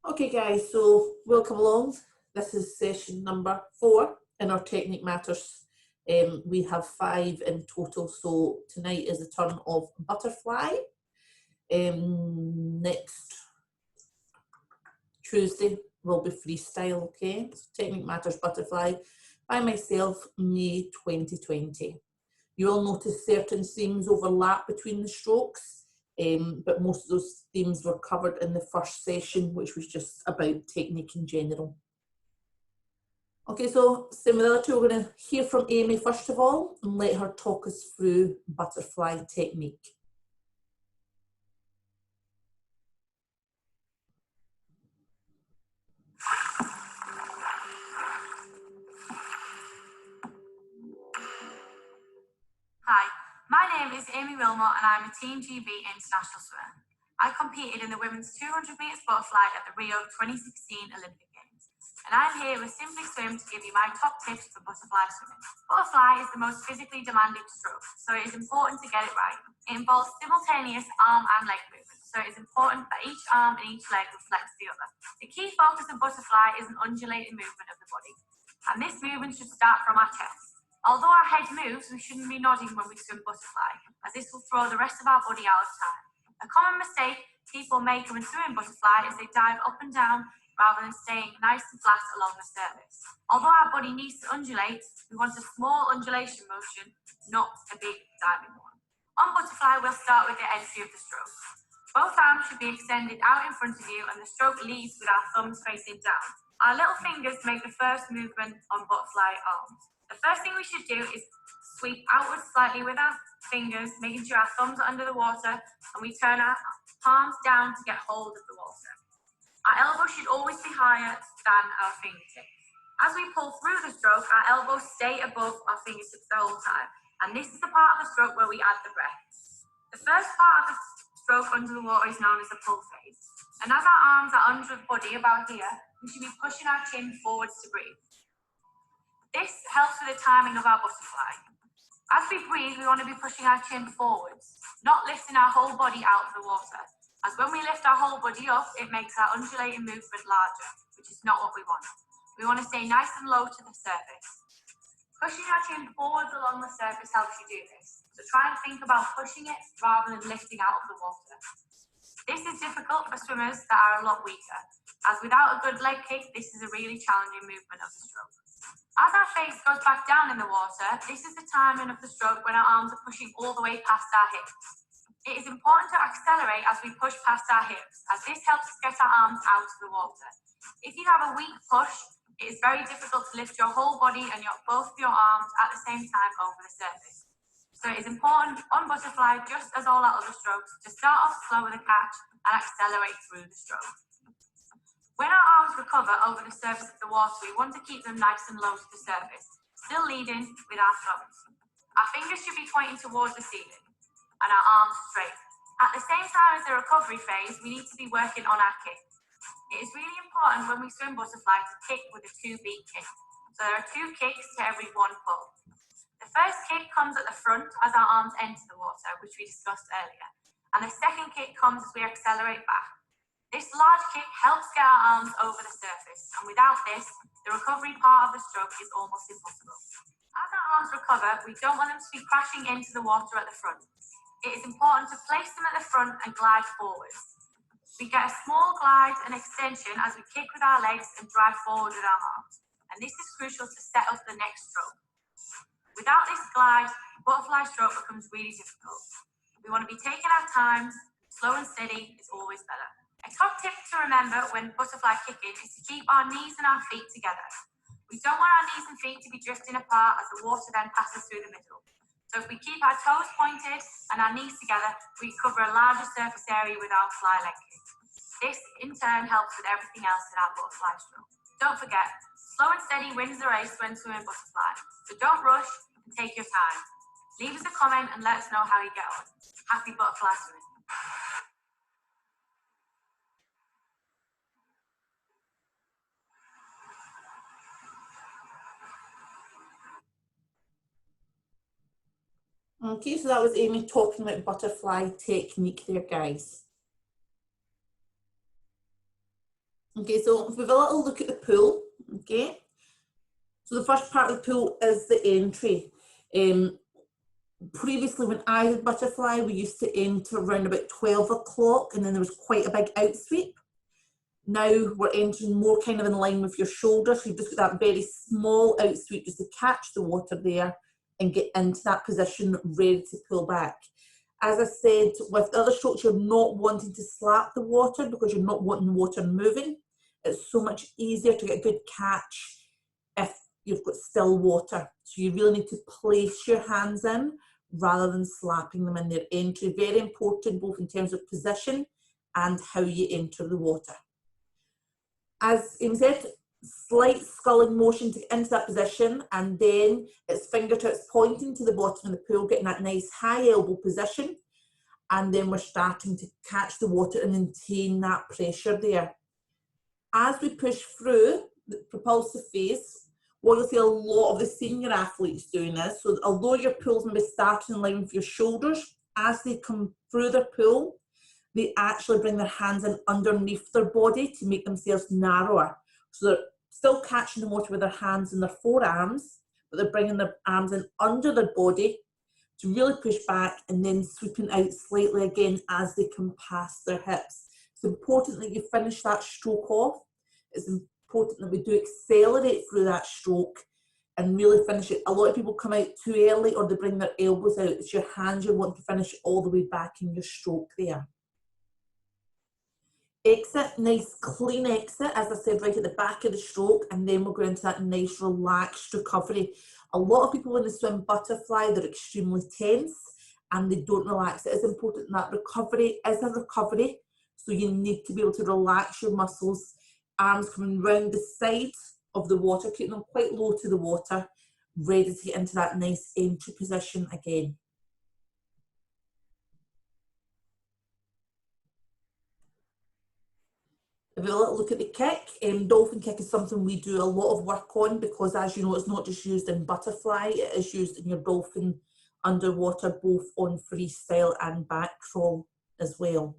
Okay guys, so welcome along. This is session number 4 in our Technique Matters. We have 5 in total, so tonight is the turn of butterfly. Next Tuesday will be freestyle, okay? So Technique Matters Butterfly by myself, May 2020. You will notice certain themes overlap between the strokes. But most of those themes were covered in the first session, which was just about technique in general. Okay, so similarity, we're going to hear from Amy first of all and let her talk us through butterfly technique. Hi, my name is Amy Wilmot and I'm a Team GB international swimmer. I competed in the women's 200 metres butterfly at the Rio 2016 Olympic Games. And I'm here with Simply Swim to give you my top tips for butterfly swimming. Butterfly is the most physically demanding stroke, so it is important to get it right. It involves simultaneous arm and leg movement, so it is important that each arm and each leg reflects the other. The key focus of butterfly is an undulating movement of the body, and this movement should start from our chest. Although our head moves, we shouldn't be nodding when we swim butterfly, as this will throw the rest of our body out of time. A common mistake people make when swimming butterfly is they dive up and down rather than staying nice and flat along the surface. Although our body needs to undulate, we want a small undulation motion, not a big diving one. On butterfly, we'll start with the entry of the stroke. Both arms should be extended out in front of you and the stroke leads with our thumbs facing down. Our little fingers make the first movement on butterfly arms. The first thing we should do is sweep outwards slightly with our fingers, making sure our thumbs are under the water, and we turn our palms down to get hold of the water. Our elbows should always be higher than our fingertips. As we pull through the stroke, our elbows stay above our fingertips the whole time, and this is the part of the stroke where we add the breath. The first part of the stroke under the water is known as the pull phase, and as our arms are under the body about here, we should be pushing our chin forwards to breathe. This helps with the timing of our butterfly. As we breathe, we want to be pushing our chin forwards, not lifting our whole body out of the water, as when we lift our whole body up, it makes our undulating movement larger, which is not what we want. We want to stay nice and low to the surface. Pushing our chin forwards along the surface helps you do this, so try and think about pushing it rather than lifting out of the water. This is difficult for swimmers that are a lot weaker, as without a good leg kick, this is a really challenging movement of the stroke. As our face goes back down in the water, this is the timing of the stroke when our arms are pushing all the way past our hips. It is important to accelerate as we push past our hips, as this helps us get our arms out of the water. If you have a weak push, it is very difficult to lift your whole body and both of your arms at the same time over the surface. So it is important on butterfly, just as all our other strokes, to start off slow with a catch and accelerate through the stroke. When our arms recover over the surface of the water, we want to keep them nice and low to the surface, still leading with our thumbs. Our fingers should be pointing towards the ceiling and our arms straight. At the same time as the recovery phase, we need to be working on our kick. It is really important when we swim butterfly to kick with a 2-beat kick. So there are 2 kicks to every 1 pull. The first kick comes at the front as our arms enter the water, which we discussed earlier. And the second kick comes as we accelerate back. This large kick helps get our arms over the surface, and without this, the recovery part of the stroke is almost impossible. As our arms recover, we don't want them to be crashing into the water at the front. It is important to place them at the front and glide forwards. We get a small glide and extension as we kick with our legs and drive forward with our arms, and this is crucial to set up the next stroke. Without this glide, the butterfly stroke becomes really difficult. We want to be taking our time. Slow and steady is always better. A top tip to remember when butterfly kicking is to keep our knees and our feet together. We don't want our knees and feet to be drifting apart as the water then passes through the middle. So if we keep our toes pointed and our knees together, we cover a larger surface area with our fly leg kick. This in turn helps with everything else in our butterfly stroke. Don't forget, slow and steady wins the race when swimming butterfly. So don't rush and take your time. Leave us a comment and let us know how you get on. Happy butterfly swimming. Okay, so that was Amy talking about butterfly technique there, guys. Okay, so if we have a little look at the pool, okay. So the first part of the pool is the entry. Previously, when I did butterfly, we used to enter around about 12 o'clock, and then there was quite a big outsweep. Now we're entering more kind of in line with your shoulder, so you've just got that very small outsweep just to catch the water there and get into that position ready to pull back. As I said, with the other strokes, you're not wanting to slap the water because you're not wanting the water moving. It's so much easier to get a good catch if you've got still water. So you really need to place your hands in rather than slapping them in their entry. Very important both in terms of position and how you enter the water. As Amy said, slight sculling motion to get into that position, and then it's fingertips pointing to the bottom of the pool, getting that nice high elbow position, and then we're starting to catch the water and maintain that pressure there. As we push through the propulsive phase, what you'll see a lot of the senior athletes doing this, so although your pool's maybe starting in line with your shoulders, as they come through their pool, they actually bring their hands in underneath their body to make themselves narrower. So they're still catching the water with their hands and their forearms, but they're bringing their arms in under their body to really push back and then sweeping out slightly again as they come past their hips. It's important that you finish that stroke off. It's important that we do accelerate through that stroke and really finish it. A lot of people come out too early or they bring their elbows out. It's your hands you want to finish all the way back in your stroke there. Exit, nice clean exit, as I said, right at the back of the stroke, and then we'll go into that nice relaxed recovery. A lot of people when they swim butterfly, they're extremely tense and they don't relax. It is important that recovery is a recovery, so you need to be able to relax your muscles, arms coming round the side of the water, keeping them quite low to the water, ready to get into that nice entry position again. If we have a little look at the kick, dolphin kick is something we do a lot of work on because, as you know, it's not just used in butterfly, it is used in your dolphin underwater, both on freestyle and back crawl as well.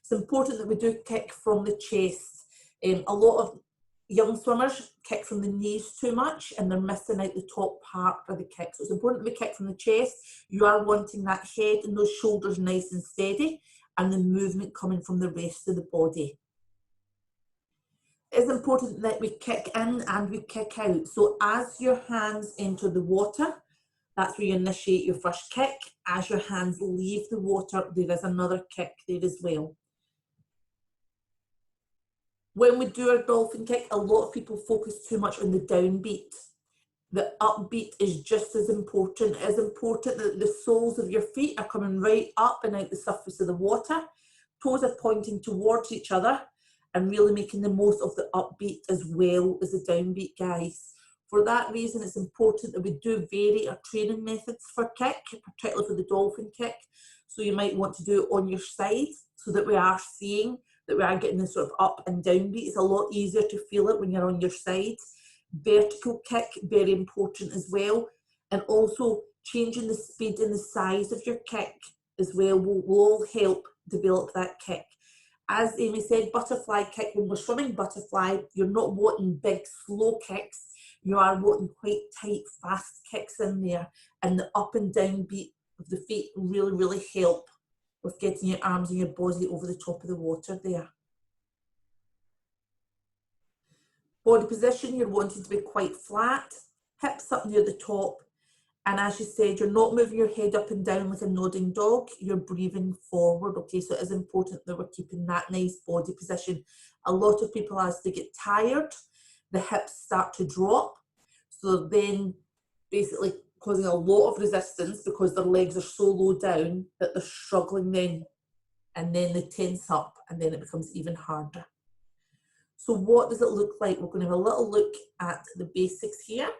It's important that we do kick from the chest. A lot of young swimmers kick from the knees too much and they're missing out the top part of the kick. So it's important that we kick from the chest. You are wanting that head and those shoulders nice and steady and the movement coming from the rest of the body. It's important that we kick in and we kick out. So as your hands enter the water, that's where you initiate your first kick. As your hands leave the water, there is another kick there as well. When we do our dolphin kick, a lot of people focus too much on the downbeat. The upbeat is just as important. It is important that the soles of your feet are coming right up and out the surface of the water. Toes are pointing towards each other and really making the most of the upbeat as well as the downbeat, guys. For that reason, it's important that we do vary our training methods for kick, particularly for the dolphin kick. So you might want to do it on your side so that we are seeing that we are getting the sort of up and down beat. It's a lot easier to feel it when you're on your side. Vertical kick, very important as well. And also changing the speed and the size of your kick as well will all help develop that kick. As Amy said, butterfly kick, when we're swimming butterfly, you're not wanting big, slow kicks. You are wanting quite tight, fast kicks in there. And the up and down beat of the feet really, really help with getting your arms and your body over the top of the water there. Body position, you're wanting to be quite flat, hips up near the top. And as you said, you're not moving your head up and down like a nodding dog, you're breathing forward, okay? So it is important that we're keeping that nice body position. A lot of people, as they get tired, the hips start to drop. So then basically causing a lot of resistance because their legs are so low down that they're struggling then. And then they tense up and then it becomes even harder. So what does it look like? We're going to have a little look at the basics here.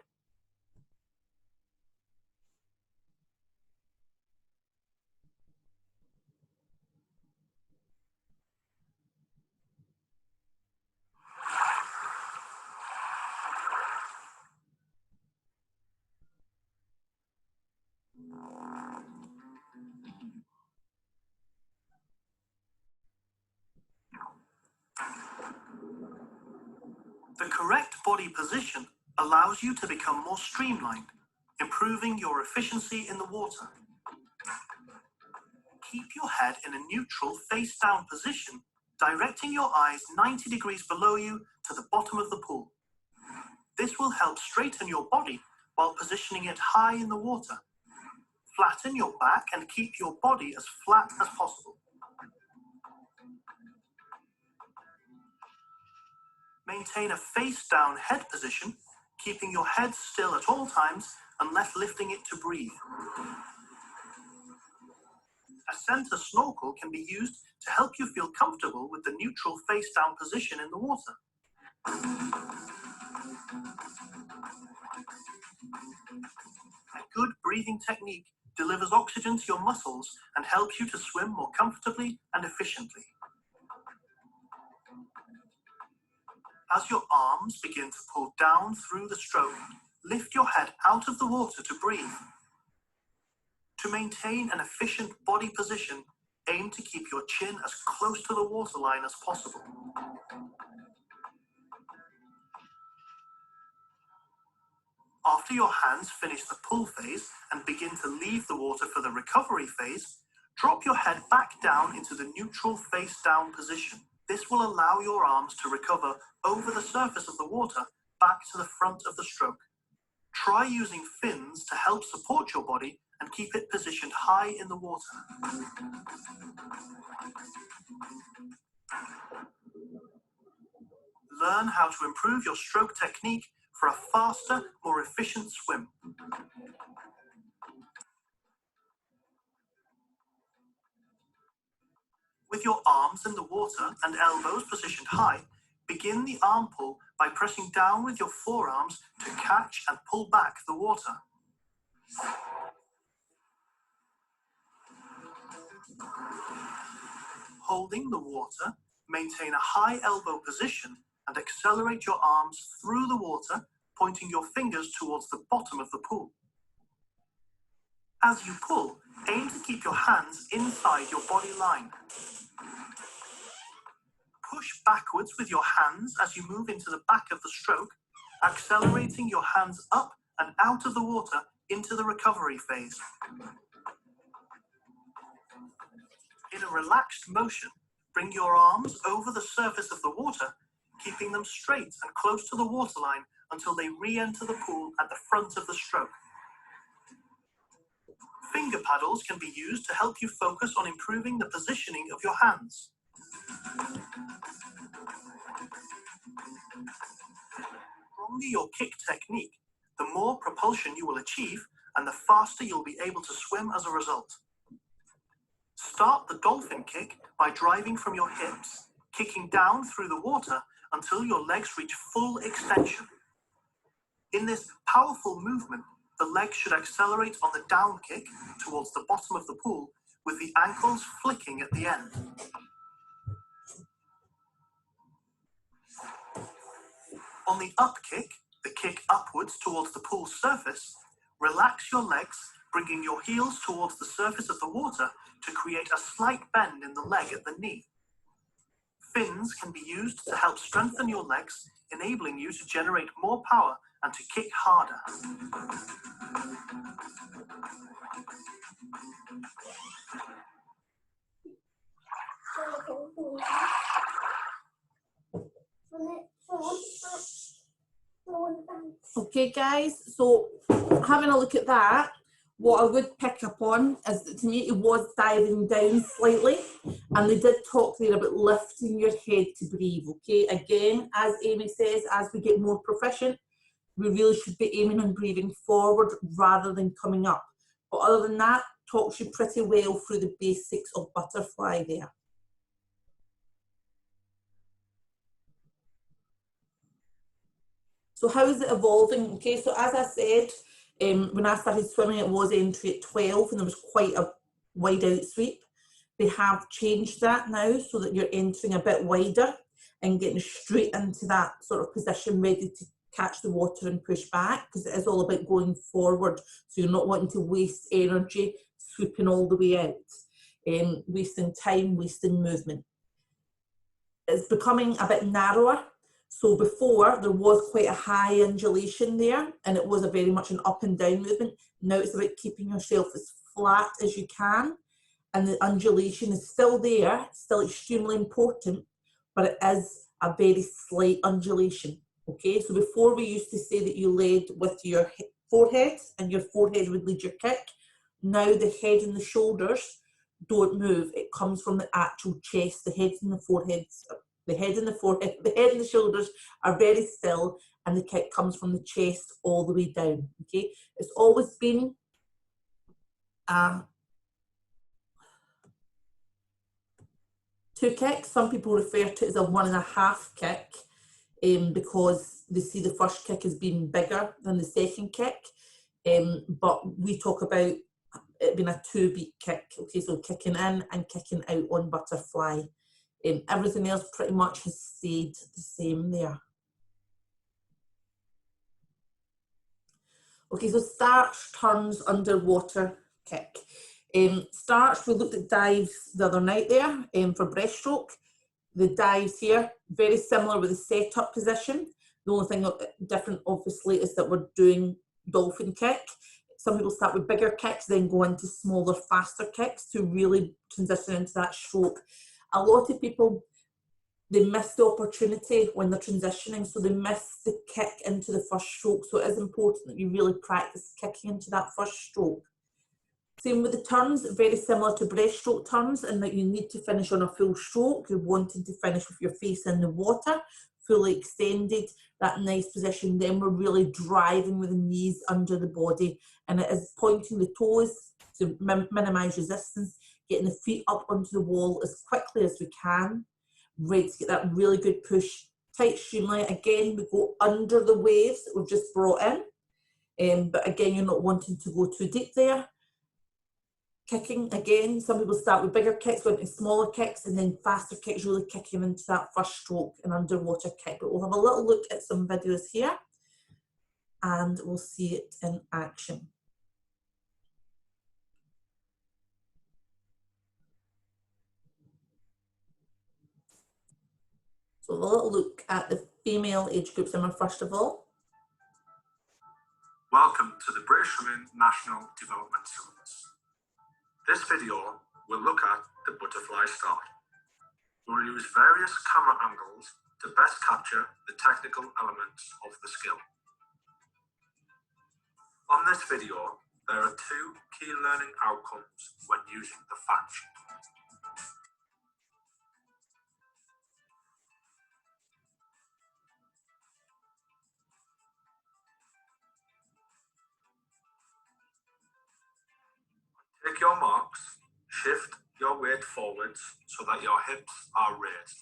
The correct body position allows you to become more streamlined, improving your efficiency in the water. Keep your head in a neutral face-down position, directing your eyes 90 degrees below you to the bottom of the pool. This will help straighten your body while positioning it high in the water. Flatten your back and keep your body as flat as possible. Maintain a face-down head position, keeping your head still at all times unless lifting it to breathe. A center snorkel can be used to help you feel comfortable with the neutral face-down position in the water. A good breathing technique delivers oxygen to your muscles and helps you to swim more comfortably and efficiently. As your arms begin to pull down through the stroke, lift your head out of the water to breathe. To maintain an efficient body position, aim to keep your chin as close to the waterline as possible. After your hands finish the pull phase and begin to leave the water for the recovery phase, drop your head back down into the neutral face-down position. This will allow your arms to recover over the surface of the water back to the front of the stroke. Try using fins to help support your body and keep it positioned high in the water. Learn how to improve your stroke technique for a faster, more efficient swim. With your arms in the water and elbows positioned high, begin the arm pull by pressing down with your forearms to catch and pull back the water. Holding the water, maintain a high elbow position and accelerate your arms through the water, pointing your fingers towards the bottom of the pool. As you pull, aim to keep your hands inside your body line. Push backwards with your hands as you move into the back of the stroke, accelerating your hands up and out of the water into the recovery phase. In a relaxed motion, bring your arms over the surface of the water, keeping them straight and close to the waterline until they re-enter the pool at the front of the stroke. Finger paddles can be used to help you focus on improving the positioning of your hands. The stronger your kick technique, the more propulsion you will achieve and the faster you'll be able to swim as a result. Start the dolphin kick by driving from your hips, kicking down through the water until your legs reach full extension. In this powerful movement, the legs should accelerate on the down kick towards the bottom of the pool, with the ankles flicking at the end. On the up kick, the kick upwards towards the pool surface, relax your legs, bringing your heels towards the surface of the water to create a slight bend in the leg at the knee. Fins can be used to help strengthen your legs, enabling you to generate more power and to kick harder. Okay guys, so having a look at that, what I would pick up on is that to me it was diving down slightly, and they did talk there about lifting your head to breathe, okay? Again, as Amy says, as we get more proficient, we really should be aiming and breathing forward rather than coming up. But other than that, talks you pretty well through the basics of butterfly there. So how is it evolving? Okay, so as I said, when I started swimming, it was entry at 12 and there was quite a wide out sweep. They have changed that now so that you're entering a bit wider and getting straight into that sort of position, ready to catch the water and push back, because it is all about going forward. So you're not wanting to waste energy sweeping all the way out, wasting time, wasting movement. It's becoming a bit narrower. So before there was quite a high undulation there, and it was a very much an up and down movement. Now it's about keeping yourself as flat as you can, and the undulation is still there, still extremely important, but it is a very slight undulation. Okay, so before we used to say that you led with your forehead and your forehead would lead your kick. Now the head and the shoulders don't move. It comes from the actual chest. The head and the shoulders are very still, and the kick comes from the chest all the way down. Okay, it's always been two kicks. Some people refer to it as a 1.5 kick because they see the first kick as being bigger than the second kick. But we talk about it being a 2-beat kick. Okay, so kicking in and kicking out on butterfly. Everything else pretty much has stayed the same there. Okay, so starch, turns, underwater, kick. Starch, we looked at dives the other night there for breaststroke. The dives here, very similar with the setup position. The only thing different, obviously, is that we're doing dolphin kick. Some people start with bigger kicks, then go into smaller, faster kicks to really transition into that stroke. A lot of people, they miss the opportunity when they're transitioning, so they miss the kick into the first stroke. So it is important that you really practice kicking into that first stroke. Same with the turns, very similar to breaststroke turns, in that you need to finish on a full stroke. You're wanting to finish with your face in the water, fully extended, that nice position. Then we're really driving with the knees under the body, and it is pointing the toes to minimise resistance, getting the feet up onto the wall as quickly as we can. Right, to get that really good push, tight streamline. Again, we go under the waves that we've just brought in, but again, you're not wanting to go too deep there. Kicking, again, some people start with bigger kicks, go into smaller kicks, and then faster kicks, really kicking into that first stroke and underwater kick. But we'll have a little look at some videos here, and we'll see it in action. So a little look at the female age group swimmer first of all. Welcome to the British Swimming National Development Syllabus. This video will look at the butterfly start. We will use various camera angles to best capture the technical elements of the skill. On this video, there are 2 key learning outcomes when using the fact sheet. Take your marks, shift your weight forwards so that your hips are raised.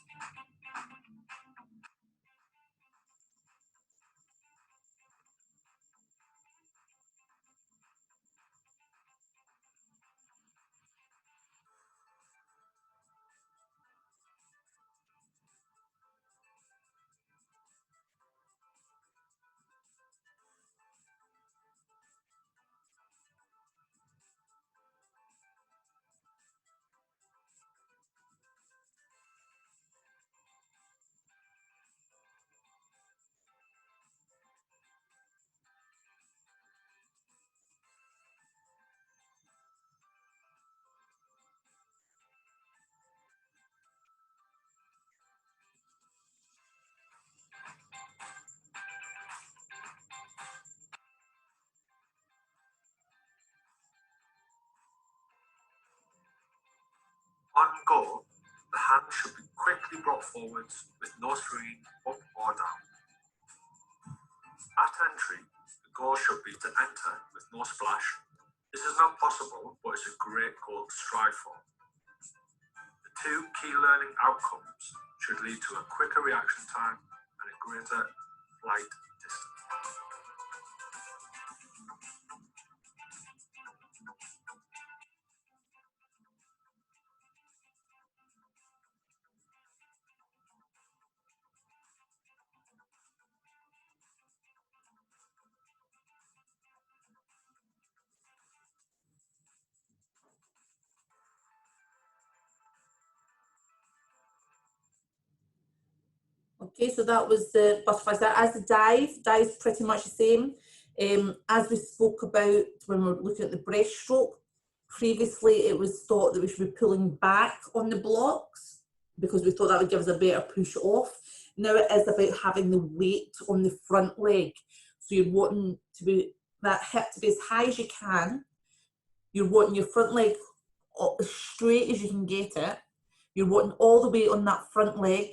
On go, the hand should be quickly brought forwards with no swinging up or down. At entry, the goal should be to enter with no splash. This is not possible, but it's a great goal to strive for. The 2 key learning outcomes should lead to a quicker reaction time and a greater flight distance. Okay, so that was the butterfly style. As the dive's pretty much the same. As we spoke about when we were looking at the breaststroke, previously it was thought that we should be pulling back on the blocks because we thought that would give us a better push off. Now it is about having the weight on the front leg. So you're wanting to be that hip to be as high as you can. You're wanting your front leg as straight as you can get it. You're wanting all the weight on that front leg,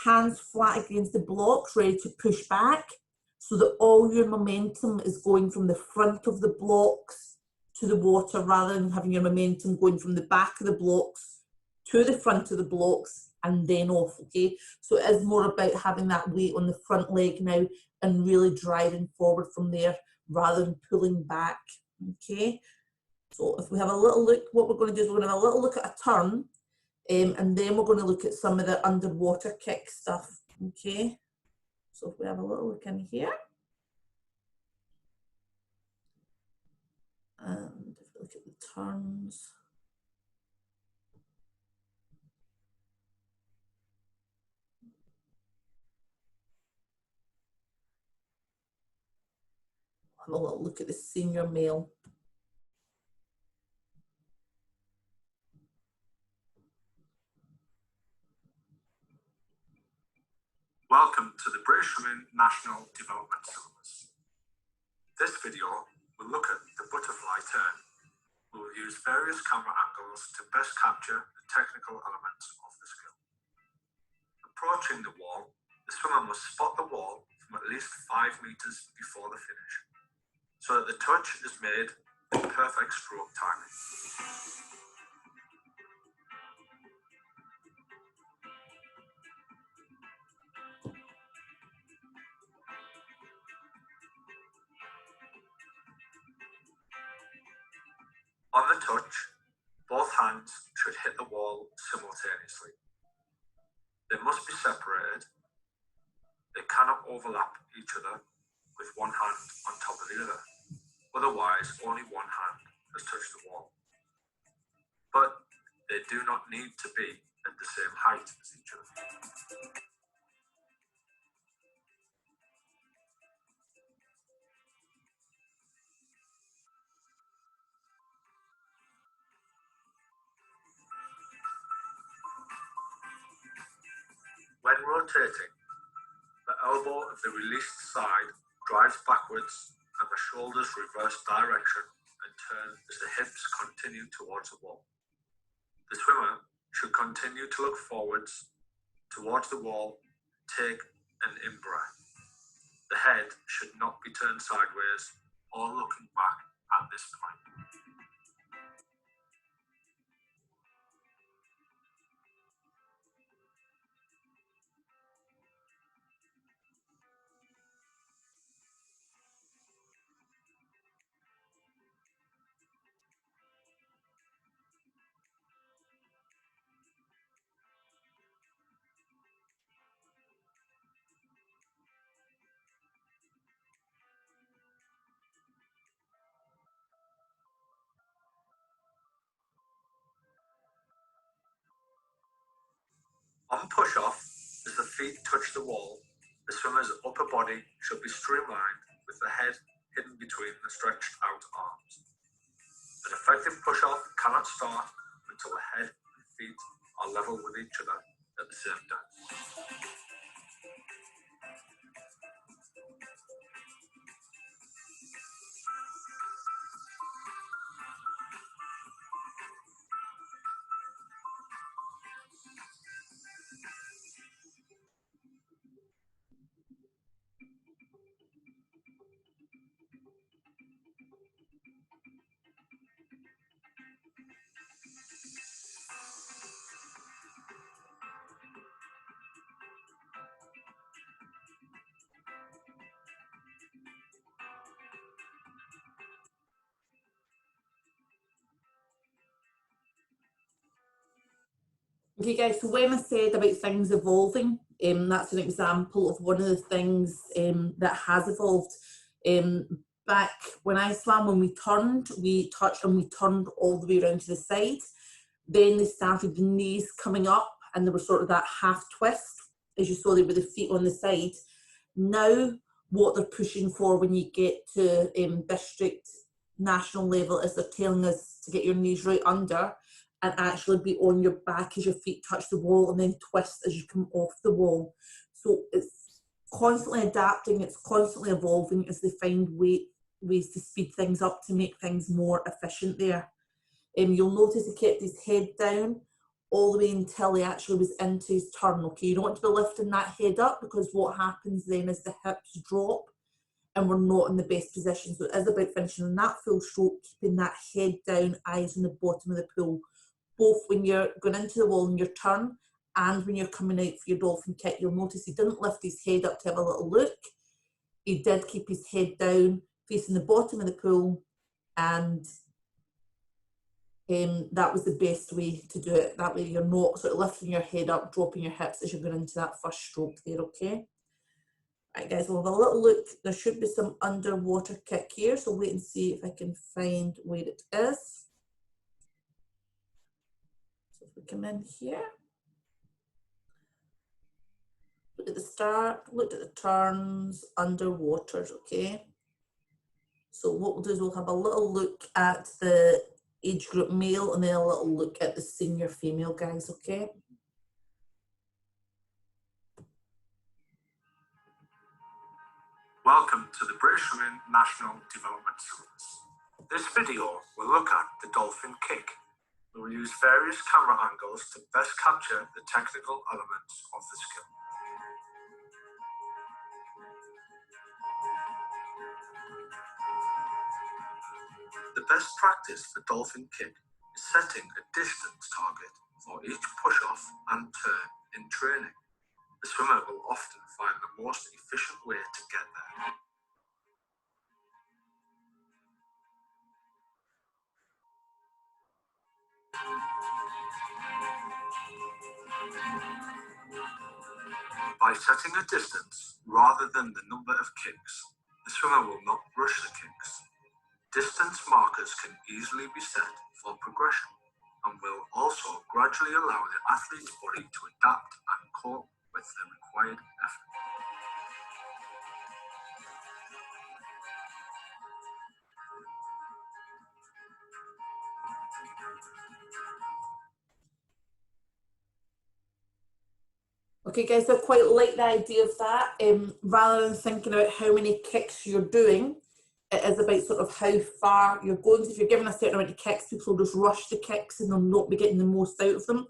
hands flat against the blocks, ready to push back, so that all your momentum is going from the front of the blocks to the water, rather than having your momentum going from the back of the blocks to the front of the blocks and then off, okay? So it is more about having that weight on the front leg now and really driving forward from there rather than pulling back, okay? So if we have a little look, what we're going to do is we're going to have a little look at a turn, and then we're going to look at some of the underwater kick stuff, okay? So if we have a little look in here, and if we look at the turns, have a little look at the senior male. Welcome to the British Swimming National Development Syllabus. This video will look at the butterfly turn. We will use various camera angles to best capture the technical elements of the skill. Approaching the wall, the swimmer must spot the wall from at least 5 meters before the finish, so that the touch is made with perfect stroke timing. On the touch, both hands should hit the wall simultaneously. They must be separated. They cannot overlap each other with one hand on top of the other. Otherwise, only one hand has touched the wall. But they do not need to be at the same height as each other. When rotating, the elbow of the released side drives backwards and the shoulders reverse direction and turn as the hips continue towards the wall. The swimmer should continue to look forwards towards the wall, take an in-breath. The head should not be turned sideways or looking back at this point. On push-off, as the feet touch the wall, the swimmer's upper body should be streamlined with the head hidden between the stretched out arms. An effective push-off cannot start until the head and feet are level with each other at the same time. Okay guys, so when I said about things evolving, that's an example of one of the things that has evolved. Back when I swam, when we touched and we turned all the way around to the side. Then they started the knees coming up and there was sort of that half twist as you saw there with the feet on the side. Now, what they're pushing for when you get to district, national level is they're telling us to get your knees right under and actually be on your back as your feet touch the wall and then twist as you come off the wall. So it's constantly adapting, it's constantly evolving as they find ways to speed things up to make things more efficient there. You'll notice he kept his head down all the way until he actually was into his turn, okay? You don't want to be lifting that head up because what happens then is the hips drop and we're not in the best position. So it is about finishing on that full stroke, keeping that head down, eyes on the bottom of the pool, both when you're going into the wall in your turn and when you're coming out for your dolphin kick. You'll notice he didn't lift his head up to have a little look. He did keep his head down, facing the bottom of the pool, and that was the best way to do it. That way you're not sort of lifting your head up, dropping your hips as you're going into that first stroke there, okay? Right guys, we'll have a little look. There should be some underwater kick here, so wait and see if I can find where it is. So if we come in here, look at the start, look at the turns, underwaters, okay? So what we'll do is we'll have a little look at the age group male and then a little look at the senior female guys, okay? Welcome to the British Swimming National Development Syllabus. This video will look at the dolphin kick. We will use various camera angles to best capture the technical elements of the skill. The best practice for dolphin kick is setting a distance target for each push-off and turn in training. The swimmer will often find the most efficient way to get there. By setting a distance rather than the number of kicks, the swimmer will not rush the kicks. Distance markers can easily be set for progression and will also gradually allow the athlete's body to adapt and cope with the required effort. Okay guys, I quite like the idea of that. Rather than thinking about how many kicks you're doing, it is about sort of how far you're going. So if you're given a certain amount of kicks, people will just rush the kicks and they'll not be getting the most out of them.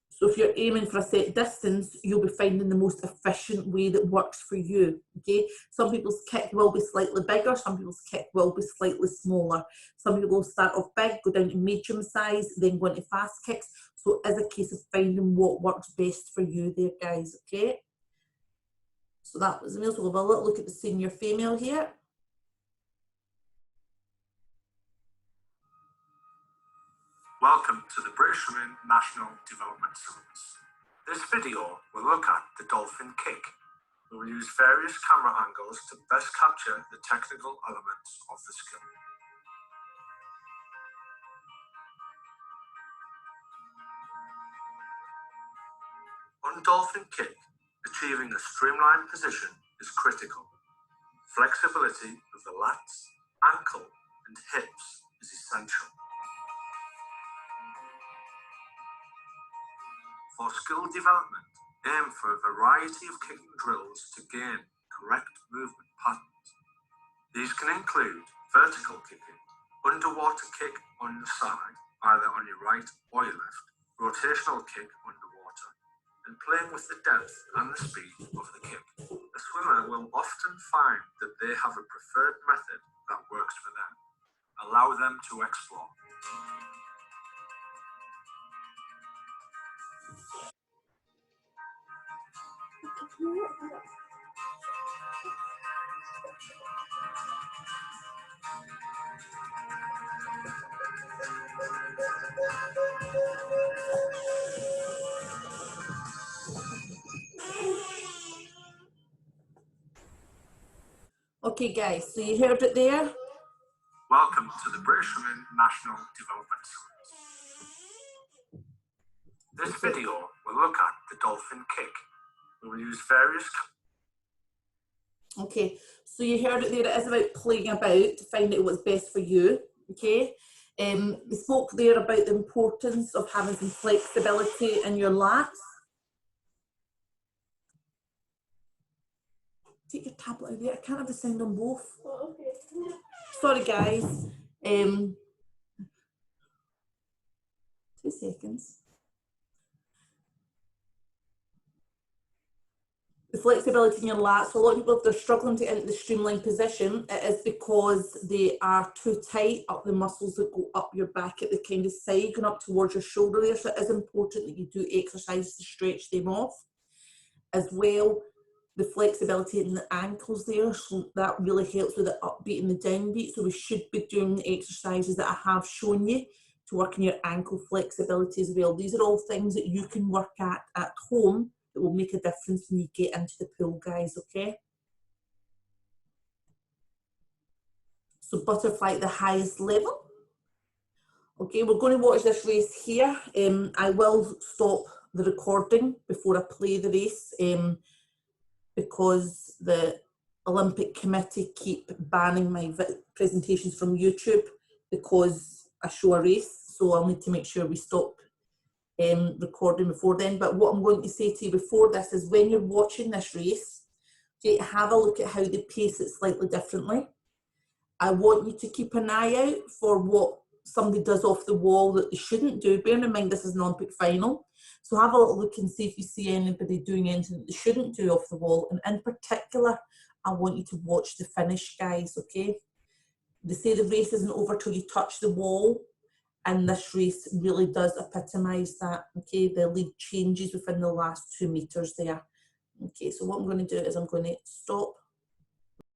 So if you're aiming for a set distance, you'll be finding the most efficient way that works for you, okay? Some people's kick will be slightly bigger, some people's kick will be slightly smaller. Some people will start off big, go down to medium size, then go into fast kicks. So it is a case of finding what works best for you there, guys, okay? So that was the male, so we'll have a little look at the senior female here. Welcome to the British Swimming National Development Syllabus. This video will look at the dolphin kick. We will use various camera angles to best capture the technical elements of the skill. On dolphin kick, achieving a streamlined position is critical. Flexibility of the lats, ankle, and hips is essential. For skill development, aim for a variety of kicking drills to gain correct movement patterns. These can include vertical kicking, underwater kick on the side, either on your right or your left, rotational kick underwater, and playing with the depth and the speed of the kick. A swimmer will often find that they have a preferred method that works for them. Allow them to explore. Okay guys, so you heard it there? Welcome to the British Swimming National Development Syllabus. This video will look at the dolphin kick. We will use various... Okay, so you heard it there, it is about playing about to find out what's best for you, okay? We spoke there about the importance of having some flexibility in your lats. Take your tablet out there, I can't have the sound on both. Oh, okay. Sorry guys. 2 seconds. The flexibility in your lats. So a lot of people, if they're struggling to get into the streamline position, it is because they are too tight up the muscles that go up your back at the kind of side, going up towards your shoulder there. So it is important that you do exercise to stretch them off. As well, the flexibility in the ankles there, so that really helps with the upbeat and the downbeat. So we should be doing the exercises that I have shown you to work on your ankle flexibility as well. These are all things that you can work at home that will make a difference when you get into the pool, guys, okay? So butterfly at the highest level. Okay, we're going to watch this race here. I will stop the recording before I play the race because the Olympic Committee keep banning my presentations from YouTube because I show a race, so I'll need to make sure we stop recording before then. But what I'm going to say to you before this is when you're watching this race, have a look at how they pace it slightly differently. I want you to keep an eye out for what somebody does off the wall that they shouldn't do. Bearing in mind this is an Olympic final, so have a little look and see if you see anybody doing anything that they shouldn't do off the wall. And in particular, I want you to watch the finish, guys, okay? They say the race isn't over till you touch the wall, and this race really does epitomise that, okay? The lead changes within the last 2 meters there. Okay, so what I'm going to do is I'm going to stop